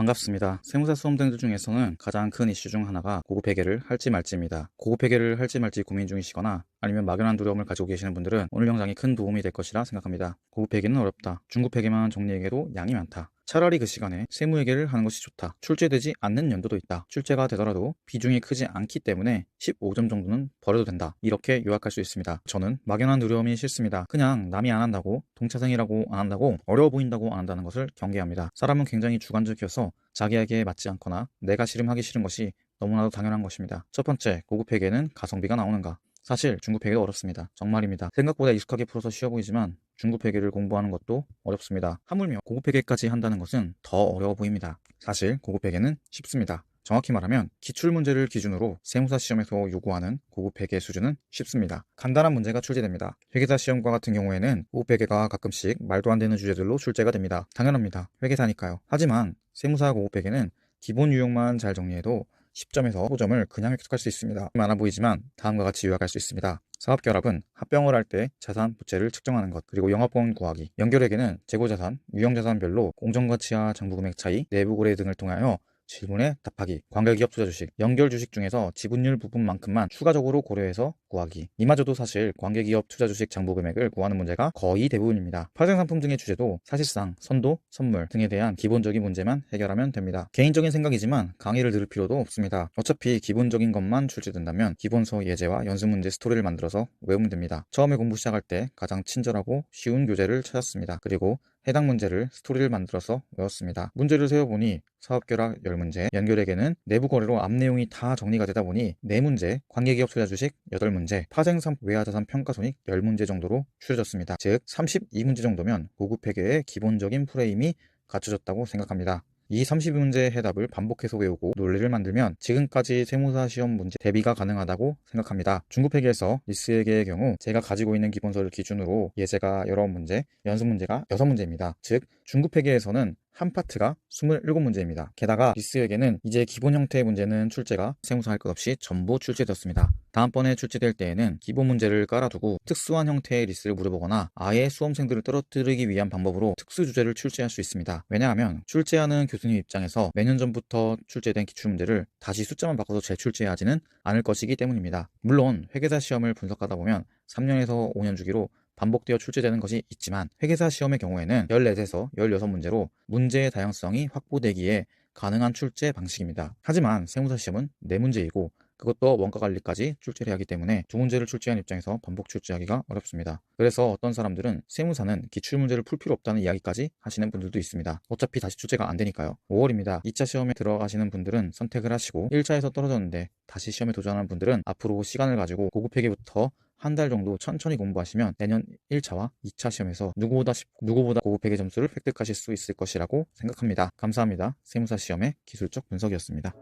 반갑습니다. 세무사 수험생들 중에서는 가장 큰 이슈 중 하나가 고급 회계를 할지 말지입니다. 고급 회계를 할지 말지 고민 중이시거나 아니면 막연한 두려움을 가지고 계시는 분들은 오늘 영상이 큰 도움이 될 것이라 생각합니다. 고급 회계는 어렵다. 중급 회계만 정리회계도 양이 많다. 차라리 그 시간에 세무회계를 하는 것이 좋다. 출제되지 않는 연도도 있다. 출제가 되더라도 비중이 크지 않기 때문에 15점 정도는 버려도 된다. 이렇게 요약할 수 있습니다. 저는 막연한 두려움이 싫습니다. 그냥 남이 안 한다고, 동차생이라고 안 한다고, 어려워 보인다고 안 한다는 것을 경계합니다. 사람은 굉장히 주관적이어서 자기에게 맞지 않거나 내가 싫음하기 싫은 것이 너무나도 당연한 것입니다. 첫 번째, 고급 회계는 가성비가 나오는가? 사실 중급 회계도 어렵습니다. 정말입니다. 생각보다 익숙하게 풀어서 쉬워 보이지만 중급 회계를 공부하는 것도 어렵습니다. 하물며 고급 회계까지 한다는 것은 더 어려워 보입니다. 사실 고급 회계는 쉽습니다. 정확히 말하면 기출문제를 기준으로 세무사 시험에서 요구하는 고급 회계 수준은 쉽습니다. 간단한 문제가 출제됩니다. 회계사 시험과 같은 경우에는 고급 회계가 가끔씩 말도 안 되는 주제들로 출제가 됩니다. 당연합니다. 회계사니까요. 하지만 세무사 고급 회계는 기본 유형만 잘 정리해도 10점에서 5점을 그냥 획득할 수 있습니다. 많아 보이지만 다음과 같이 요약할 수 있습니다. 사업결합은 합병을 할 때 자산, 부채를 측정하는 것, 그리고 영업권 구하기. 연결회계는 재고자산, 유형자산별로 공정가치와 장부금액 차이, 내부거래 등을 통하여 질문에 답하기. 관계기업 투자주식, 연결주식 중에서 지분율 부분만큼만 추가적으로 고려해서 구하기. 이마저도 사실 관계기업 투자주식 장부금액을 구하는 문제가 거의 대부분입니다. 파생상품 등의 주제도 사실상 선도, 선물 등에 대한 기본적인 문제만 해결하면 됩니다. 개인적인 생각이지만 강의를 들을 필요도 없습니다. 어차피 기본적인 것만 출제된다면 기본서 예제와 연습문제 스토리를 만들어서 외우면 됩니다. 처음에 공부 시작할 때 가장 친절하고 쉬운 교재를 찾았습니다. 그리고 해당 문제를 스토리를 만들어서 외웠습니다. 문제를 세워보니 사업결합 10문제, 연결회계는 내부 거래로 앞 내용이 다 정리가 되다 보니 4문제, 관계기업 투자주식 8문제, 파생상 외화자산 평가손익 10문제 정도로 추려졌습니다. 즉 32문제 정도면 고급 회계의 기본적인 프레임이 갖춰졌다고 생각합니다. 이 32문제의 해답을 반복해서 외우고 논리를 만들면 지금까지 세무사 시험 문제 대비가 가능하다고 생각합니다. 중급 회계에서 리스회계의 경우 제가 가지고 있는 기본서를 기준으로 예제가 19문제, 연습 문제가 6문제입니다. 즉 중급 회계에서는 한 파트가 27문제입니다. 게다가 리스회계는 이제 기본 형태의 문제는 출제가 세무사 할 것 없이 전부 출제되었습니다. 다음번에 출제될 때에는 기본 문제를 깔아두고 특수한 형태의 리스를 물어보거나 아예 수험생들을 떨어뜨리기 위한 방법으로 특수 주제를 출제할 수 있습니다. 왜냐하면 출제하는 교수님 입장에서 몇 년 전부터 출제된 기출문제를 다시 숫자만 바꿔서 재출제하지는 않을 것이기 때문입니다. 물론 회계사 시험을 분석하다 보면 3년에서 5년 주기로 반복되어 출제되는 것이 있지만 회계사 시험의 경우에는 14에서 16문제로 문제의 다양성이 확보되기에 가능한 출제 방식입니다. 하지만 세무사 시험은 4문제이고 그것도 원가 관리까지 출제를 하기 때문에 2문제를 출제한 입장에서 반복 출제하기가 어렵습니다. 그래서 어떤 사람들은 세무사는 기출문제를 풀 필요 없다는 이야기까지 하시는 분들도 있습니다. 어차피 다시 출제가 안 되니까요. 5월입니다. 2차 시험에 들어가시는 분들은 선택을 하시고 1차에서 떨어졌는데 다시 시험에 도전하는 분들은 앞으로 시간을 가지고 고급 회계부터 한 달 정도 천천히 공부하시면 내년 1차와 2차 시험에서 누구보다 고급 회계 점수를 획득하실 수 있을 것이라고 생각합니다. 감사합니다. 세무사 시험의 기술적 분석이었습니다.